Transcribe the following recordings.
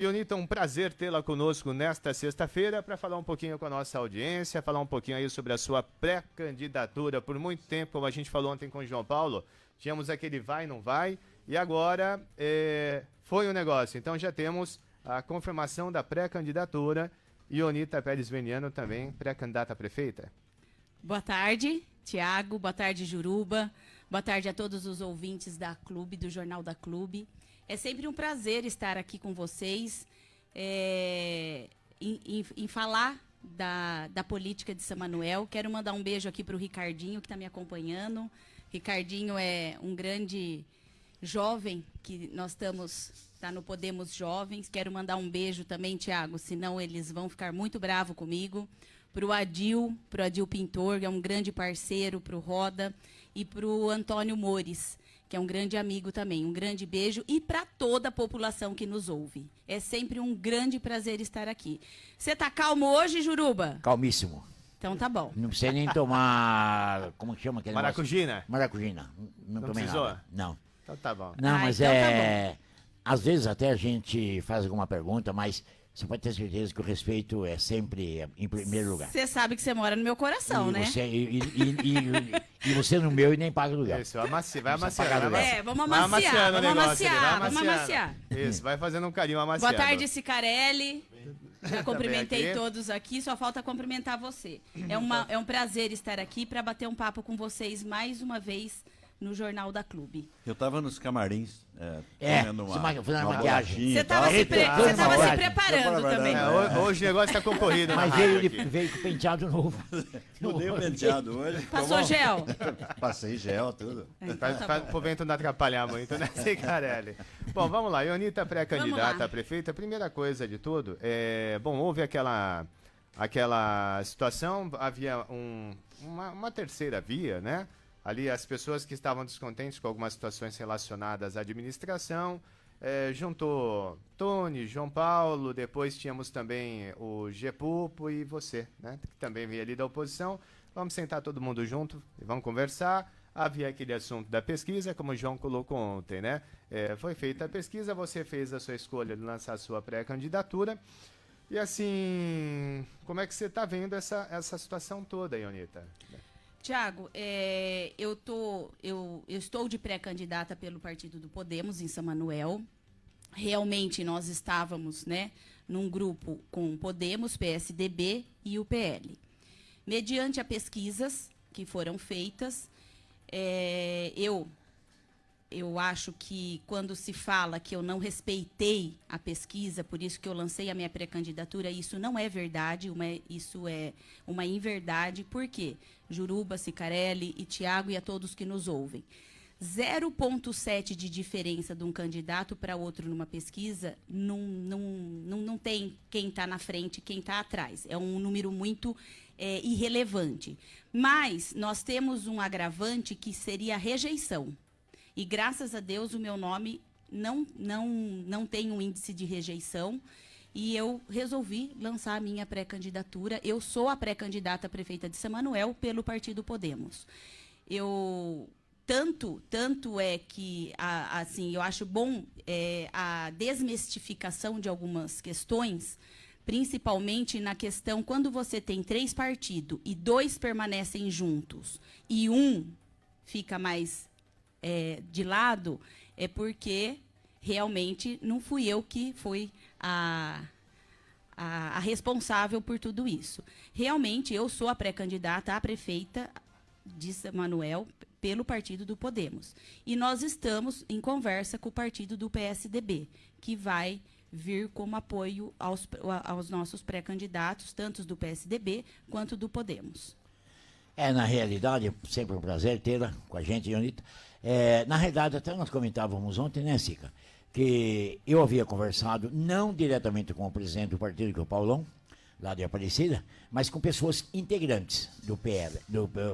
Ionita, um prazer tê-la conosco nesta sexta-feira para falar um pouquinho com a nossa audiência, falar um pouquinho aí sobre a sua pré-candidatura. Por muito tempo, como a gente falou ontem com o João Paulo, tínhamos aquele vai, não vai, e agora foi o negócio. Então já temos a confirmação da pré-candidatura. Ionita Pérez Veniano também, pré-candidata a prefeita. Boa tarde, Tiago. Boa tarde, Juruba. Boa tarde a todos os ouvintes da Clube, do Jornal da Clube. É sempre um prazer estar aqui com vocês em falar da política de São Manuel. Quero mandar um beijo aqui para o Ricardinho, que está me acompanhando. Ricardinho é um grande jovem que nós está no Podemos Jovens. Quero mandar um beijo também, Tiago, senão eles vão ficar muito bravos comigo. Para o Adil Pintor, que é um grande parceiro, para o Roda, e para o Antônio Mores, que é um grande amigo também. Um grande beijo e para toda a população que nos ouve. É sempre um grande prazer estar aqui. Você tá calmo hoje, Juruba? Calmíssimo. Então tá bom. Não precisa nem tomar, como que chama aquele Maracujina? negócio? Maracujina. Não tomei precisou? nada. Não. Então tá bom. Não, mas então tá às vezes até a gente faz alguma pergunta, mas você pode ter certeza que o respeito é sempre em primeiro lugar. Você sabe que você mora no meu coração, né? E você no meu e nem paga lugar. Isso, vai amaciando. Vamos Vai amaciar, o vamos negócio ali, vai amaciar, vamos amaciar. Isso, vai fazendo um carinho amaciado. Boa tarde, Cicarelli. Já cumprimentei aqui. todos aqui, só falta cumprimentar você. É um prazer estar aqui para bater um papo com vocês mais uma vez no Jornal da Clube. Eu tava nos camarins fazendo uma maquiagem. Você estava se preparando também. Hoje o negócio tá concorrido. Mas né? veio com penteado novo. Mudei o penteado hoje. Passou gel? Passei gel, tudo. Para o vento não atrapalhar muito, né, Cicarelli? Bom, vamos lá. Ionita, pré-candidata a prefeita. Primeira coisa de tudo, houve aquela situação, havia uma terceira via, né? Ali as pessoas que estavam descontentes com algumas situações relacionadas à administração, juntou Tony, João Paulo, depois tínhamos também o Gepupo e você, né, que também veio ali da oposição. Vamos sentar todo mundo junto e vamos conversar. Havia aquele assunto da pesquisa, como o João colocou ontem, né? Foi feita a pesquisa, você fez a sua escolha de lançar a sua pré-candidatura. E assim, como é que você está vendo essa situação toda, Ionita? Tiago, eu estou de pré-candidata pelo Partido do Podemos em São Manuel. Realmente nós estávamos, né, num grupo com Podemos, PSDB e o PL. Mediante as pesquisas que foram feitas, eu acho que quando se fala que eu não respeitei a pesquisa, por isso que eu lancei a minha pré-candidatura, isso não é verdade, isso é uma inverdade. Por quê? Juruba, Cicarelli e Tiago e a todos que nos ouvem. 0,7 de diferença de um candidato para outro numa pesquisa não tem quem está na frente e quem está atrás. É um número muito irrelevante. Mas nós temos um agravante que seria a rejeição. E graças a Deus o meu nome não tem um índice de rejeição e eu resolvi lançar a minha pré-candidatura. Eu sou a pré-candidata a prefeita de São Manuel pelo Partido Podemos. Tanto é que assim, eu acho bom a desmistificação de algumas questões, principalmente na questão quando você tem 3 partidos e 2 permanecem juntos e um fica mais de lado, é porque realmente não fui eu que fui a responsável por tudo isso. Realmente eu sou a pré-candidata a prefeita de São Manuel pelo Partido do Podemos. E nós estamos em conversa com o partido do PSDB, que vai vir como apoio aos nossos pré-candidatos, tanto do PSDB quanto do Podemos. Na realidade, é sempre um prazer tê-la com a gente, Ionita. Na realidade, até nós comentávamos ontem, né, Cica, que eu havia conversado, não diretamente com o presidente do partido, que é o Paulão, lá de Aparecida, mas com pessoas integrantes do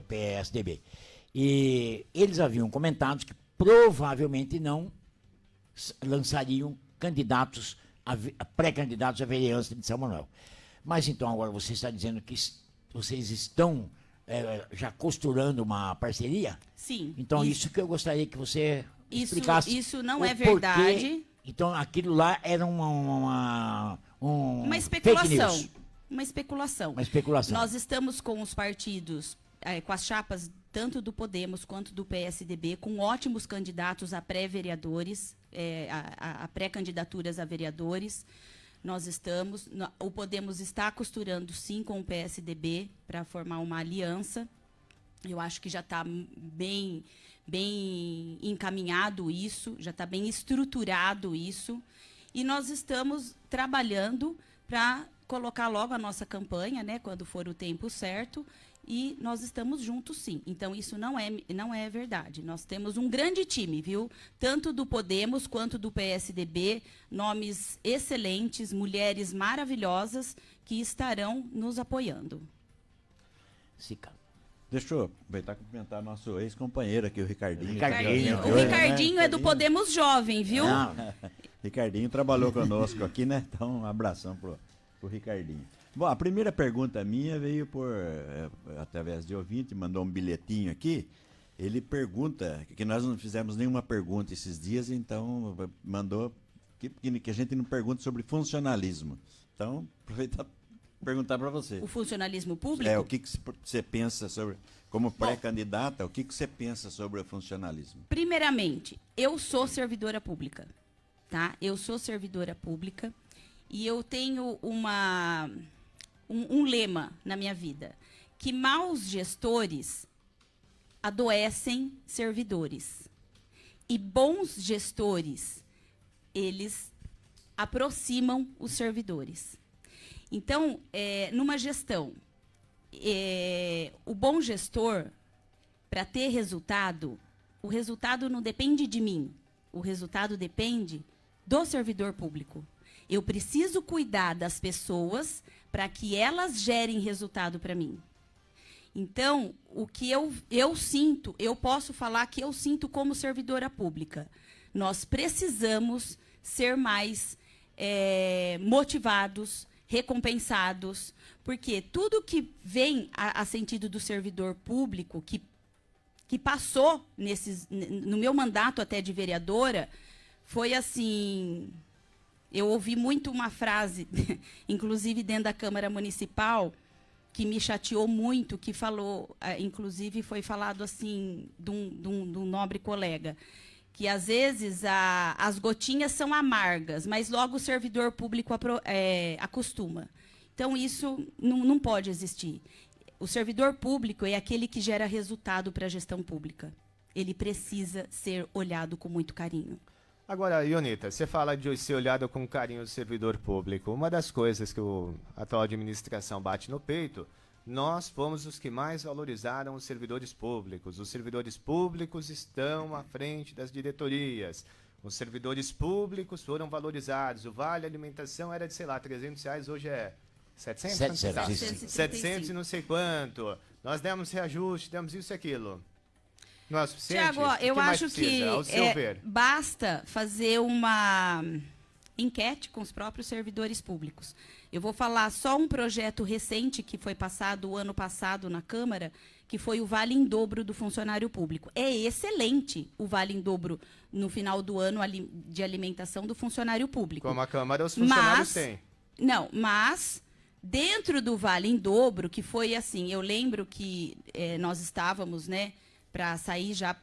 PSDB. E eles haviam comentado que provavelmente não lançariam pré-candidatos a vereança de São Manuel. Mas então agora você está dizendo que vocês estão já costurando uma parceria? Sim. Então isso que eu gostaria que você explicasse. Isso não é verdade. Então aquilo lá era uma Uma fake especulação. news. Uma especulação. Uma especulação. Nós estamos com os partidos, com as chapas tanto do Podemos quanto do PSDB, com ótimos candidatos a pré-vereadores, a pré-candidaturas a vereadores. Nós estamos, o Podemos está costurando sim com o PSDB para formar uma aliança. Eu acho que já está bem encaminhado isso, já está bem estruturado isso. E nós estamos trabalhando para colocar logo a nossa campanha, né, quando for o tempo certo, e nós estamos juntos sim. Então, isso não é verdade. Nós temos um grande time, viu? Tanto do Podemos quanto do PSDB, nomes excelentes, mulheres maravilhosas que estarão nos apoiando. Sica. Deixa eu aproveitar e cumprimentar nosso ex-companheiro aqui, o Ricardinho. Ricardinho. O Ricardinho é do Podemos Jovem, viu? Não, Ricardinho trabalhou conosco aqui, né? Então, um abração pro Ricardinho. Bom, a primeira pergunta minha veio através de ouvinte, mandou um bilhetinho aqui. Ele pergunta, que nós não fizemos nenhuma pergunta esses dias, então mandou que a gente não pergunta sobre funcionalismo. Então, aproveitar perguntar para você. O funcionalismo público? O que você pensa sobre, como pré-candidata, o que você pensa sobre o funcionalismo? Primeiramente, eu sou servidora pública, tá? Eu sou servidora pública e eu tenho um lema na minha vida, que maus gestores adoecem servidores e bons gestores, eles aproximam os servidores. Então, numa gestão, o bom gestor, para ter resultado, o resultado não depende de mim, o resultado depende do servidor público. Eu preciso cuidar das pessoas para que elas gerem resultado para mim. Então, o que eu sinto, eu posso falar que eu sinto como servidora pública. Nós precisamos ser mais motivados, recompensados, porque tudo que vem a sentido do servidor público, que passou no meu mandato até de vereadora, foi assim... Eu ouvi muito uma frase, inclusive dentro da Câmara Municipal, que me chateou muito, que falou, inclusive foi falado assim, de um nobre colega, que às vezes as gotinhas são amargas, mas logo o servidor público acostuma. Então, isso não pode existir. O servidor público é aquele que gera resultado para a gestão pública. Ele precisa ser olhado com muito carinho. Agora, Ionita, você fala de ser olhado com carinho do servidor público. Uma das coisas que a atual administração bate no peito, nós fomos os que mais valorizaram os servidores públicos. Os servidores públicos estão à frente das diretorias. Os servidores públicos foram valorizados. O Vale Alimentação era de, sei lá, R$300, hoje é 700? 700 e não sei quanto. Nós demos reajuste, demos isso e aquilo. Não é suficiente? Tiago, eu acho que ver? Basta fazer uma enquete com os próprios servidores públicos. Eu vou falar só um projeto recente que foi passado o ano passado na Câmara, que foi o Vale em Dobro do funcionário público. É excelente o Vale em Dobro no final do ano de alimentação do funcionário público. Como a Câmara, os funcionários têm. Não, mas dentro do Vale em Dobro, que foi assim, eu lembro que nós estávamos, né, para sair já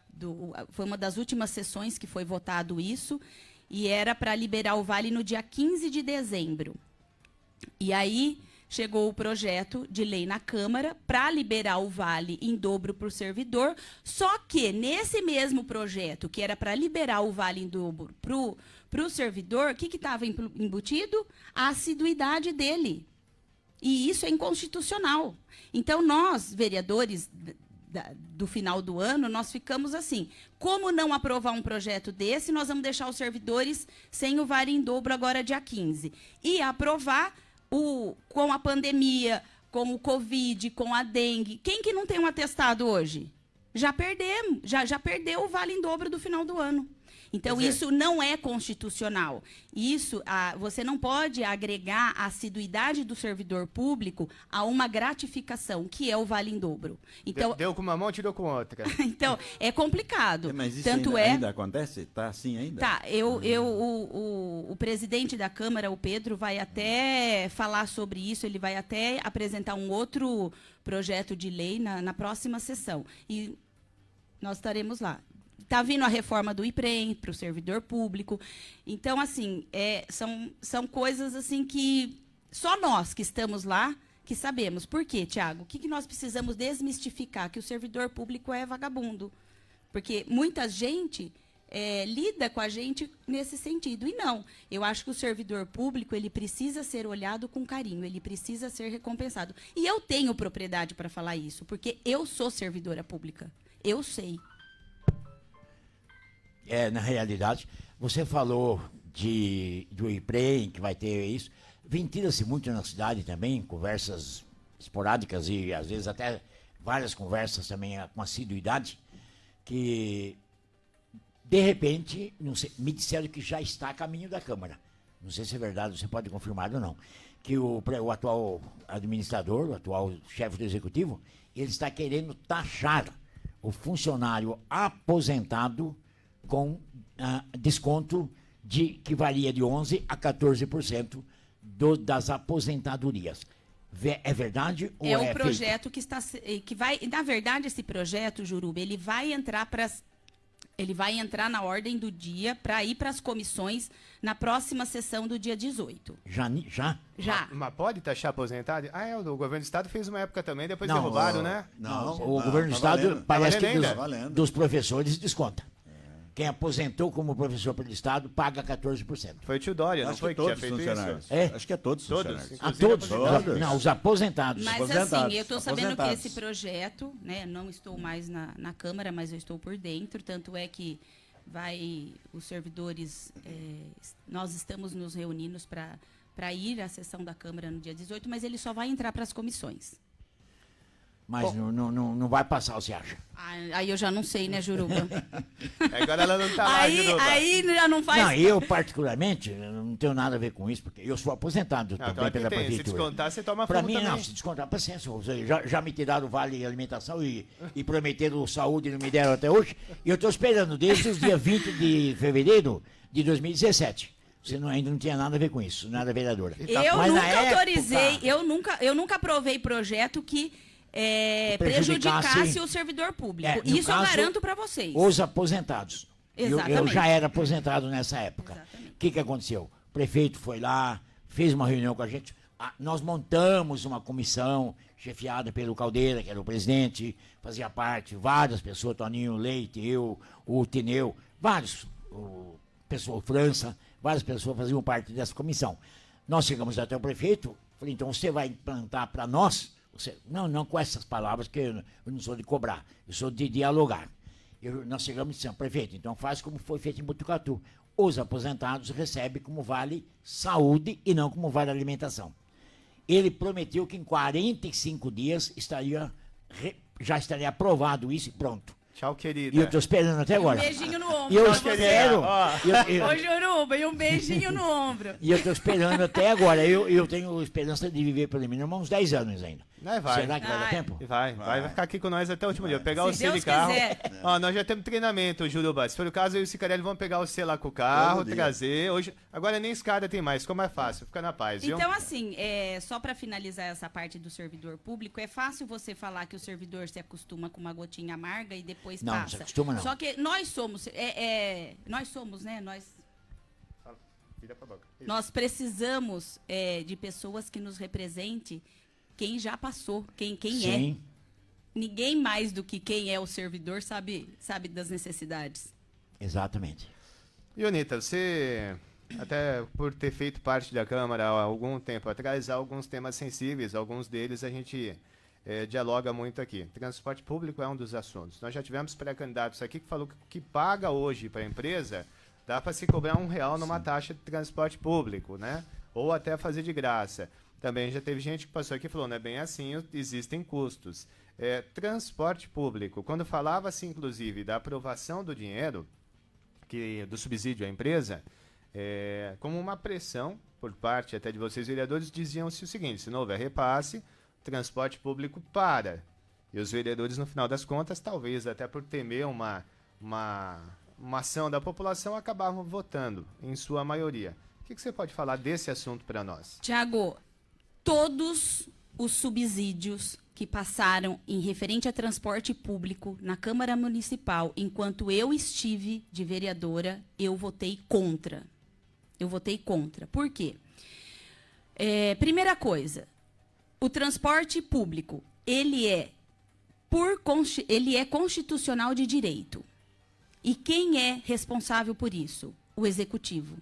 foi uma das últimas sessões que foi votado isso, e era para liberar o Vale no dia 15 de dezembro. E aí chegou o projeto de lei na Câmara para liberar o Vale em dobro para o servidor, só que nesse mesmo projeto, que era para liberar o Vale em dobro para o servidor, o que estava embutido? A assiduidade dele. E isso é inconstitucional. Então, nós, vereadores do final do ano, nós ficamos assim, como não aprovar um projeto desse, nós vamos deixar os servidores sem o Vale em dobro agora dia 15. E aprovar com a pandemia, com o Covid, com a dengue. Quem que não tem um atestado hoje? Já perdemos, já perdeu o Vale em dobro do final do ano. Então, Quer dizer, isso não é constitucional. Isso, você não pode agregar a assiduidade do servidor público a uma gratificação, que é o vale em dobro. Então, deu com uma mão, tirou com outra. então é complicado. Mas isso Tanto ainda acontece? Está assim ainda? Tá, o presidente da Câmara, o Pedro, vai até falar sobre isso, ele vai até apresentar um outro projeto de lei na próxima sessão. E nós estaremos lá. Está vindo a reforma do IPREM para o servidor público. Então, assim, são coisas assim que só nós que estamos lá que sabemos. Por quê, Tiago? O que nós precisamos desmistificar? Que o servidor público é vagabundo. Porque muita gente lida com a gente nesse sentido. E não. Eu acho que o servidor público ele precisa ser olhado com carinho, ele precisa ser recompensado. E eu tenho propriedade para falar isso, porque eu sou servidora pública. Eu sei. Na realidade, você falou do IPREM, que vai ter isso. Ventila-se muito na cidade também, conversas esporádicas e, às vezes, até várias conversas também com assiduidade, que, de repente, não sei, me disseram que já está a caminho da Câmara. Não sei se é verdade, você pode confirmar ou não. Que o atual administrador, o atual chefe do Executivo, ele está querendo taxar o funcionário aposentado com desconto que varia de 11% a 14% das aposentadorias. É verdade ou é é um projeto que vai... Na verdade, esse projeto, Juruba, ele vai entrar na ordem do dia para ir para as comissões na próxima sessão do dia 18. Já? Já. Mas pode taxar aposentado? O governo do estado fez uma época também, depois Não, derrubaram, né? Não, o governo do estado valendo. parece Tá que valendo dos professores desconta. Quem aposentou como professor pelo Estado paga 14%. Foi o tio Dória, não Acho foi que que tinha todos os feito funcionários. isso? É? Acho que é todos os Todos. funcionários. A Inclusive todos? aposentados. Não, os aposentados. Mas Aposentados, assim, eu estou sabendo que aposentados. esse projeto, né, não estou mais na Câmara, mas eu estou por dentro, tanto é que os servidores, nós estamos nos reunindo para ir à sessão da Câmara no dia 18, mas ele só vai entrar para as comissões. Mas não vai passar, você acha? Aí eu já não sei, né, Juruba? Agora ela não tá lá, Juruba. aí já não faz... Não, eu particularmente, eu não tenho nada a ver com isso, porque eu sou aposentado Não, também claro que pela tem. Se prefeitura. descontar, você toma Para fumo mim, também. não, se descontar, paciência. Já me tiraram o vale alimentação e prometeram saúde e não me deram até hoje. E eu estou esperando desde os dias 20 de fevereiro de 2017. Você ainda não tinha nada a ver com isso, nada vereadora. Eu Mas na nunca época- autorizei, eu nunca aprovei projeto que prejudicasse o servidor público. no Isso eu caso, garanto para vocês. Os aposentados. Eu Exatamente. já era aposentado nessa época. Exatamente. O que aconteceu? O prefeito foi lá, fez uma reunião com a gente. Nós montamos uma comissão chefiada pelo Caldeira, que era o presidente, fazia parte, várias pessoas, Toninho Leite, eu, o Tineu, vários, o França, várias pessoas faziam parte dessa comissão. Nós chegamos até o prefeito, falei, então você vai implantar para nós? Não com essas palavras, que eu não sou de cobrar, eu sou de dialogar. Nós chegamos e dissemos, prefeito, então faz como foi feito em Botucatu. Os aposentados recebem como vale saúde e não como vale alimentação. Ele prometeu que em 45 dias já estaria aprovado isso e pronto. Tchau, querida. E eu estou esperando até agora. Um beijinho no ombro. E eu pra você. espero. Ô, Juruba, e um beijinho no ombro. E eu estou esperando até agora. Eu tenho esperança de viver pelo menos uns 10 anos ainda. Vai. Será que vai dar Ai. tempo? E vai ficar aqui com nós até o último dia. Pegar Se o C de Deus carro. quiser. Ó, nós já temos treinamento, Juruba. Se for o caso, eu e o Cicarelli vamos pegar o C lá com o carro, Todo dia. trazer. Hoje, agora nem escada tem mais, ficou mais fácil. Fica na paz, viu? Então, assim, só para finalizar essa parte do servidor público, é fácil você falar que o servidor se acostuma com uma gotinha amarga e depois Não, não passa. se acostuma, não. Só que nós somos, né? Vira pra boca. Isso. Nós precisamos de pessoas que nos represente quem já passou, quem é. Sim. Ninguém mais do que quem é o servidor sabe das necessidades. Exatamente. E, Onita, você, até por ter feito parte da Câmara há algum tempo atrás, há alguns temas sensíveis, alguns deles a gente dialoga muito aqui. Transporte público é um dos assuntos. Nós já tivemos pré-candidatos aqui que falou que o que paga hoje para a empresa dá para se cobrar R$1 numa taxa de transporte público, né? Ou até fazer de graça. Também já teve gente que passou aqui e falou, não é bem assim, existem custos. Transporte público, quando falava-se, inclusive, da aprovação do dinheiro, do subsídio à empresa, como uma pressão por parte até de vocês, vereadores, diziam-se o seguinte: se não houver repasse, o transporte público para. E os vereadores, no final das contas, talvez até por temer uma ação da população, acabavam votando, em sua maioria. O que você pode falar desse assunto para nós? Tiago, todos os subsídios que passaram em referente a transporte público na Câmara Municipal, enquanto eu estive de vereadora, eu votei contra. Eu votei contra. Por quê? Primeira coisa, o transporte público, ele é constitucional de direito. E quem é responsável por isso? O Executivo.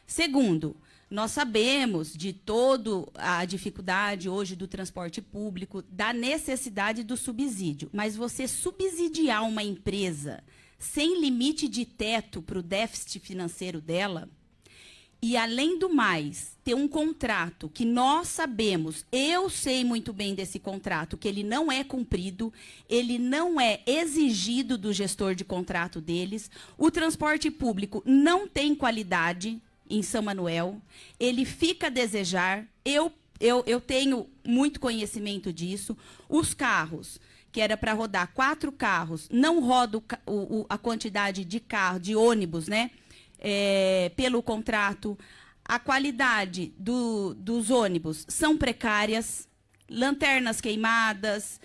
Segundo, nós sabemos de toda a dificuldade hoje do transporte público, da necessidade do subsídio, mas você subsidiar uma empresa sem limite de teto para o déficit financeiro dela, e, além do mais, ter um contrato que nós sabemos, eu sei muito bem desse contrato, que ele não é cumprido, ele não é exigido do gestor de contrato deles, o transporte público não tem qualidade em São Manuel, ele fica a desejar, eu tenho muito conhecimento disso, os carros, que era para rodar 4 carros, não roda a quantidade de carro, de ônibus, né? Pelo contrato, a qualidade dos ônibus são precárias, lanternas queimadas,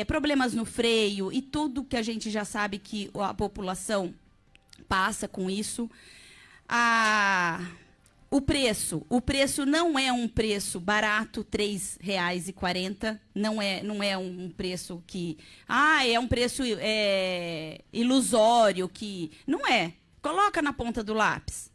problemas no freio e tudo que a gente já sabe que a população passa com isso. O preço não é um preço barato, R$ 3,40, não é um preço que é um preço ilusório, que não é. Coloca na ponta do lápis.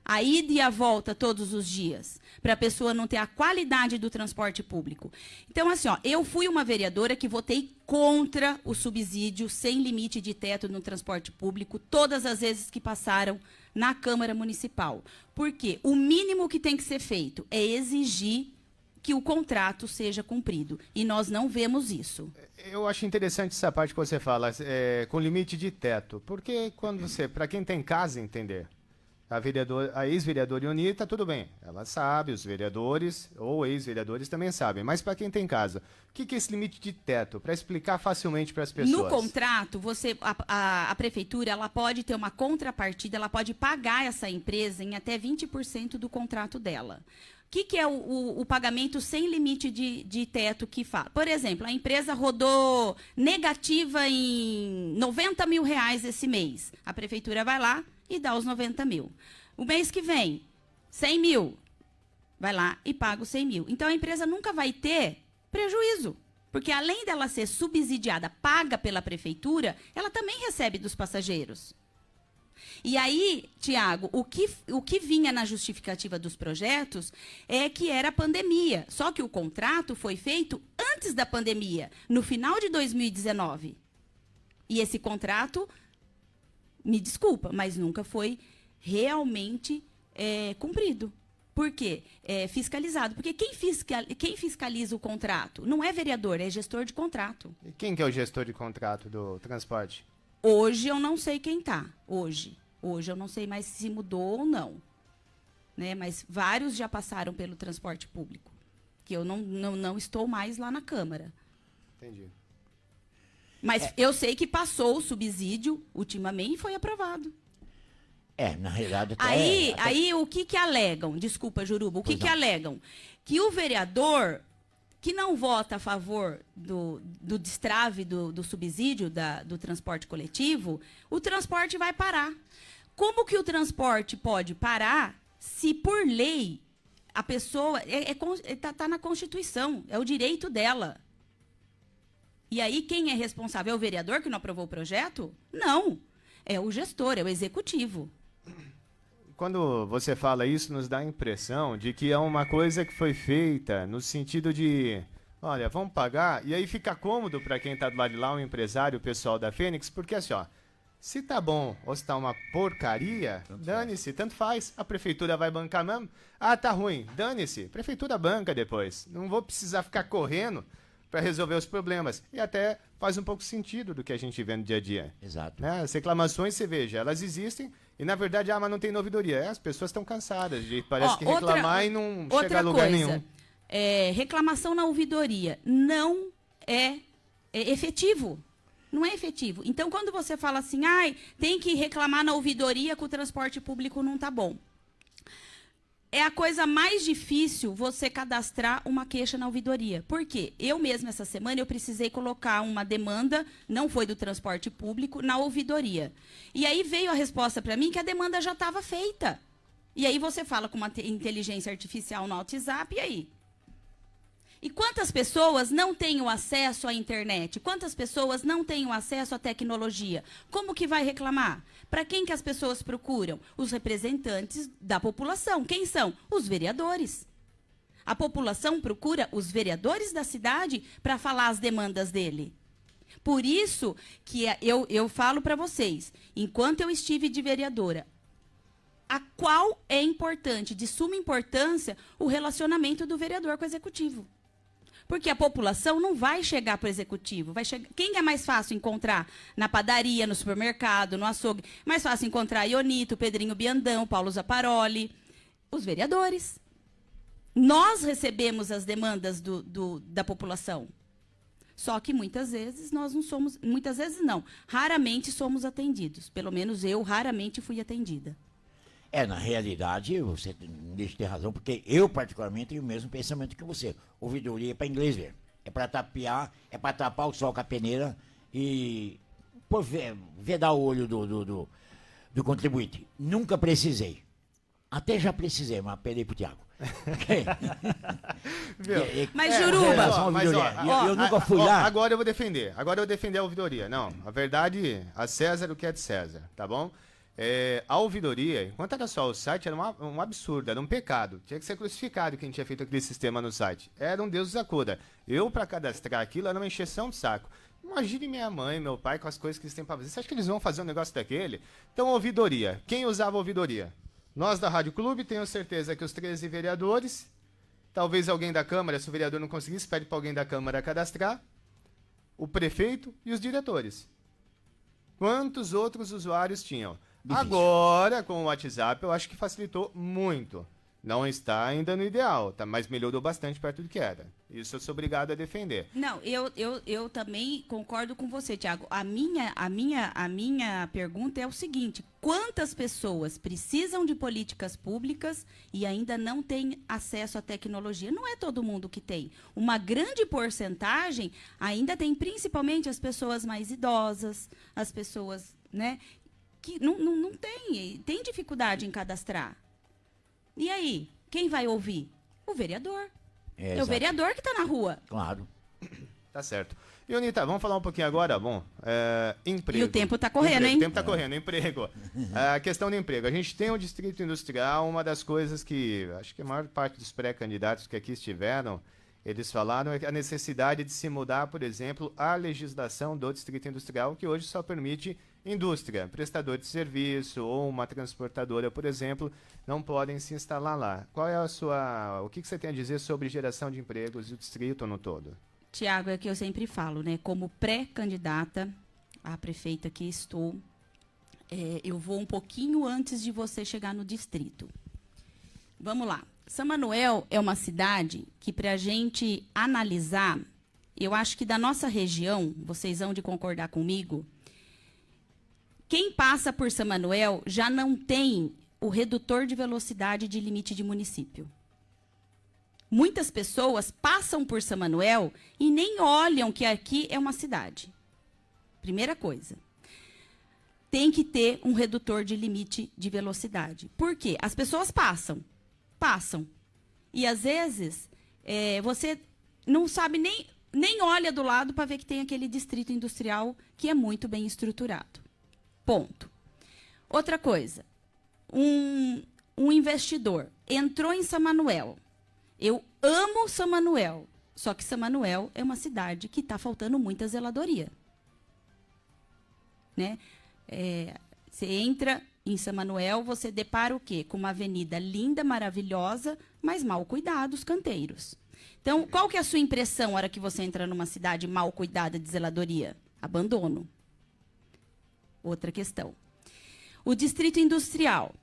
A ida e a volta todos os dias, para a pessoa não ter a qualidade do transporte público. Então, assim, eu fui uma vereadora que votei contra o subsídio sem limite de teto no transporte público, todas as vezes que passaram na Câmara Municipal. Porque o mínimo que tem que ser feito é exigir que o contrato seja cumprido. E nós não vemos isso. Eu acho interessante essa parte que você fala, com limite de teto. Porque para quem tem casa entender, a ex-vereadora Ionita, tudo bem, ela sabe, os vereadores ou ex-vereadores também sabem. Mas para quem tem casa, o que é esse limite de teto? Para explicar facilmente para as pessoas. No contrato, a prefeitura ela pode ter uma contrapartida, ela pode pagar essa empresa em até 20% do contrato dela. O que é o pagamento sem limite de teto que fala? Por exemplo, a empresa rodou negativa em R$90 mil esse mês. A prefeitura vai lá e dá os 90 mil. O mês que vem, 100 mil. Vai lá e paga os 100 mil. Então, a empresa nunca vai ter prejuízo. Porque, além dela ser subsidiada, paga pela prefeitura, ela também recebe dos passageiros. E aí, Tiago, o que vinha na justificativa dos projetos é que era pandemia. Só que o contrato foi feito antes da pandemia, no final de 2019. E esse contrato, me desculpa, mas nunca foi realmente cumprido. Por quê? Fiscalizado. Porque quem fiscaliza o contrato não é vereador, é gestor de contrato. E quem que é o gestor de contrato do transporte? Hoje eu não sei quem está. Hoje eu não sei mais se mudou ou não. Né? Mas vários já passaram pelo transporte público. Que eu não estou mais lá na Câmara. Entendi. Mas eu sei que passou o subsídio ultimamente e foi aprovado. Na realidade... Aí o que alegam? Desculpa, Juruba. O que alegam? Que o vereador que não vota a favor do destrave do subsídio do transporte coletivo, o transporte vai parar. Como que o transporte pode parar se, por lei, a pessoa... Está na Constituição, é o direito dela. E aí, quem é responsável? É o vereador que não aprovou o projeto? Não. É o gestor, é o executivo. Quando você fala isso, nos dá a impressão de que é uma coisa que foi feita no sentido de, olha, vamos pagar, e aí fica cômodo para quem está do lado de lá, o empresário, o pessoal da Fênix, porque assim, se tá bom ou se tá uma porcaria, dane-se, tanto faz, a prefeitura vai bancar mesmo. Tá ruim, dane-se, prefeitura banca depois. Não vou precisar ficar correndo para resolver os problemas. E até faz um pouco sentido do que a gente vê no dia a dia. Exato. Né? As reclamações, você veja, elas existem e, na verdade, mas não tem na ouvidoria. As pessoas estão cansadas de, parece que reclamar e não chegar a lugar nenhum. Reclamação na ouvidoria não é efetivo. Não é efetivo. Então, quando você fala assim, tem que reclamar na ouvidoria que o transporte público não está bom. É a coisa mais difícil você cadastrar uma queixa na ouvidoria. Por quê? Eu mesma, essa semana, eu precisei colocar uma demanda, não foi do transporte público, na ouvidoria. E aí veio a resposta para mim que a demanda já estava feita. E aí você fala com uma inteligência artificial no WhatsApp, e aí? E quantas pessoas não têm o acesso à internet? Quantas pessoas não têm o acesso à tecnologia? Como que vai reclamar? Para quem que as pessoas procuram? Os representantes da população. Quem são? Os vereadores. A população procura os vereadores da cidade para falar as demandas dele. Por isso que eu falo para vocês, enquanto eu estive de vereadora, a qual é importante, de suma importância, o relacionamento do vereador com o executivo. Porque a população não vai chegar para o executivo. Quem é mais fácil encontrar? Na padaria, no supermercado, no açougue. Mais fácil encontrar Ionito, Pedrinho Biandão, Paulo Zaparoli. Os vereadores. Nós recebemos as demandas da população. Só que muitas vezes nós não somos... Muitas vezes não. Raramente somos atendidos. Pelo menos eu raramente fui atendida. Na realidade, você deixa de ter razão, porque eu, particularmente, tenho o mesmo pensamento que você. Ouvidoria é para inglês ver. É para tapear, é para tapar o sol com a peneira e vedar o olho do contribuinte. Nunca precisei. Até já precisei, mas perdi pro Tiago. Mas, Juruba... eu nunca fui lá. Agora eu vou defender. Agora eu vou defender a ouvidoria. Não, a verdade, a César o que é de César, tá bom? A ouvidoria, enquanto era só o site, era um absurdo, era um pecado. Tinha que ser crucificado quem tinha feito aquele sistema no site. Era um Deus nos acuda. Eu, para cadastrar aquilo, era uma encheção de saco. Imagine minha mãe, meu pai, com as coisas que eles têm para fazer. Você acha que eles vão fazer um negócio daquele? Então, ouvidoria. Quem usava ouvidoria? Nós da Rádio Clube, tenho certeza que os 13 vereadores, talvez alguém da Câmara, se o vereador não conseguisse, pede para alguém da Câmara cadastrar, o prefeito e os diretores. Quantos outros usuários tinham? Difícil. Agora, com o WhatsApp, eu acho que facilitou muito. Não está ainda no ideal, tá? Mas melhorou bastante perto do que era. Isso eu sou obrigado a defender. Não, eu também concordo com você, Tiago. A minha pergunta é o seguinte: quantas pessoas precisam de políticas públicas e ainda não têm acesso à tecnologia? Não é todo mundo que tem. Uma grande porcentagem ainda tem, principalmente as pessoas mais idosas, as pessoas, né, que não tem dificuldade em cadastrar. E aí, quem vai ouvir? O vereador. É o vereador que está na rua. Claro. Tá certo. E, Unita, vamos falar um pouquinho agora, emprego. E o tempo está correndo, hein? O tempo está correndo, emprego. A questão do emprego. A gente tem o Distrito Industrial, uma das coisas que, acho que a maior parte dos pré-candidatos que aqui estiveram, eles falaram a necessidade de se mudar, por exemplo, a legislação do Distrito Industrial, que hoje só permite indústria, prestador de serviço ou uma transportadora, por exemplo, não podem se instalar lá. Qual é o que você tem a dizer sobre geração de empregos e o distrito no todo? Tiago, é o que eu sempre falo, né? Como pré-candidata a prefeita que estou, eu vou um pouquinho antes de você chegar no distrito. Vamos lá. São Manuel é uma cidade que, para a gente analisar, eu acho que da nossa região, vocês vão de concordar comigo, quem passa por São Manuel já não tem o redutor de velocidade de limite de município. Muitas pessoas passam por São Manuel e nem olham que aqui é uma cidade. Primeira coisa. Tem que ter um redutor de limite de velocidade. Por quê? As pessoas passam. E, às vezes, você não sabe nem olha do lado para ver que tem aquele distrito industrial que é muito bem estruturado. Ponto. Outra coisa. Um investidor entrou em São Manuel. Eu amo São Manuel. Só que São Manuel é uma cidade que está faltando muita zeladoria. Né? Você entra em São Manuel, você depara o quê? Com uma avenida linda, maravilhosa, mas mal cuidada, os canteiros. Então, qual que é a sua impressão na hora que você entra numa cidade mal cuidada de zeladoria? Abandono. Outra questão. O distrito industrial,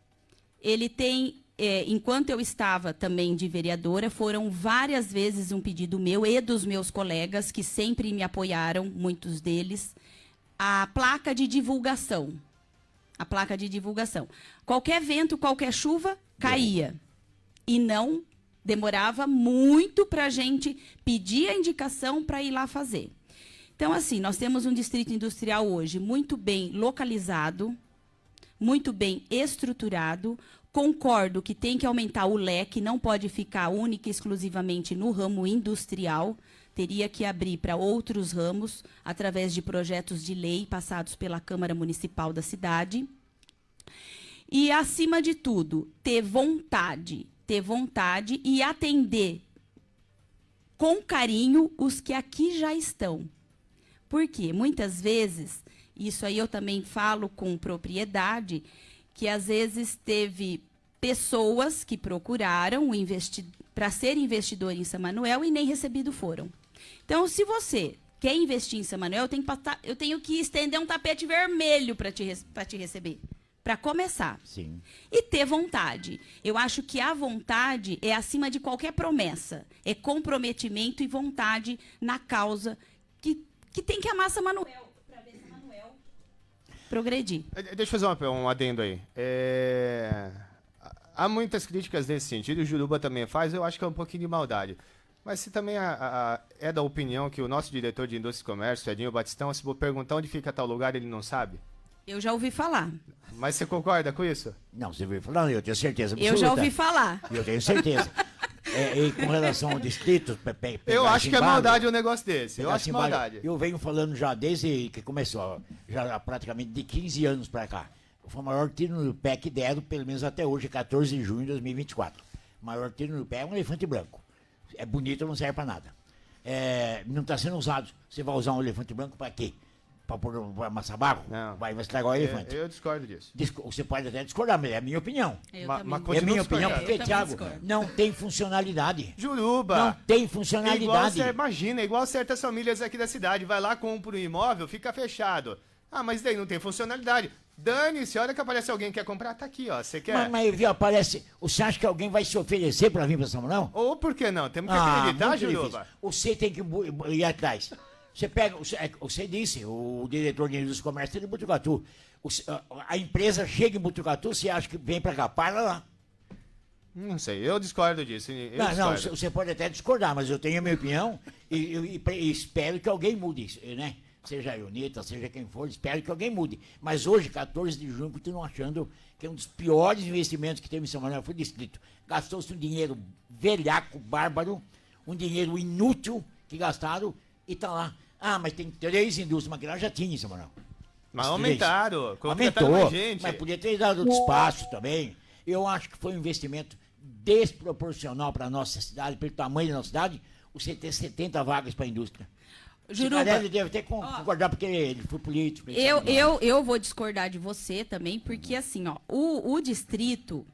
ele tem, enquanto eu estava também de vereadora, foram várias vezes um pedido meu e dos meus colegas, que sempre me apoiaram, muitos deles, a placa de divulgação. A placa de divulgação. Qualquer vento, qualquer chuva, caía. E não demorava muito para a gente pedir a indicação para ir lá fazer. Então, assim, nós temos um distrito industrial hoje muito bem localizado, muito bem estruturado. Concordo que tem que aumentar o leque, não pode ficar única e exclusivamente no ramo industrial. Teria que abrir para outros ramos, através de projetos de lei passados pela Câmara Municipal da cidade. E, acima de tudo, ter vontade e atender com carinho os que aqui já estão. Por quê? Muitas vezes, isso aí eu também falo com propriedade, que às vezes teve pessoas que procuraram para ser investidor em São Manuel e nem recebido foram. Então, se você quer investir em São Manuel, eu tenho que estender um tapete vermelho para te receber. Para começar. Sim. E ter vontade. Eu acho que a vontade é acima de qualquer promessa. É comprometimento e vontade na causa que tem que amar São Manuel. Para ver São Manuel progredir. Deixa eu fazer um adendo aí. Há muitas críticas nesse sentido, o Juruba também faz, eu acho que é um pouquinho de maldade. Mas se também é da opinião que o nosso diretor de Indústria e Comércio, Edinho Batistão, se for perguntar onde fica tal lugar, ele não sabe? Eu já ouvi falar. Mas você concorda com isso? Não, você veio falando, eu tenho certeza absoluta. Eu já ouvi falar. Eu tenho certeza. E com relação ao distrito... Eu acho que é maldade um negócio desse. Eu acho maldade. Eu venho falando já desde que começou, já praticamente de 15 anos para cá. Foi o maior tiro no pé que deram, pelo menos até hoje, 14 de junho de 2024. O maior tiro no pé é um elefante branco. É bonito, não serve para nada. Não está sendo usado. Você vai usar um elefante branco para quê? Para amassar barro? Não. Vai estragar o elefante. Eu discordo disso. Você pode até discordar, mas é a minha opinião. Mas É a minha opinião, porque, Eu também Thiago, discordo. não tem funcionalidade. Juruba! Não tem funcionalidade. Igual certas famílias aqui da cidade. Vai lá, compra um imóvel, fica fechado. Ah, mas daí não tem funcionalidade. Dane-se, olha que aparece alguém que quer comprar, tá aqui, ó. Você quer? Mas viu, aparece. Você acha que alguém vai se oferecer para vir para São Manuel? Ou por que não? Temos que acreditar, muito Juruba. difícil. Você tem que ir atrás. Você pega, você disse, o diretor de Indústria e Comércio é de Botucatu. A empresa chega em Botucatu, você acha que vem para cá? Para lá. Não sei, eu discordo disso. Não, você pode até discordar, mas eu tenho a minha opinião e espero que alguém mude isso, né? Seja a Ionita, seja quem for, espero que alguém mude. Mas hoje, 14 de junho, continuo achando que é um dos piores investimentos que teve em São Manuel, foi distrito. Gastou-se um dinheiro velhaco, bárbaro, um dinheiro inútil que gastaram e tá lá. Ah, mas tem 3 indústrias, mas que lá já tinha em São Manuel. Mas aumentaram. Aumentou, mais gente. mas podia ter dado outro espaço também. Eu acho que foi um investimento desproporcional para a nossa cidade, pelo tamanho da nossa cidade, você ter 70 vagas para a indústria. Juruba, Ele deve ter que concordar porque ele foi político. eu vou discordar de você também, porque assim, ó, o distrito,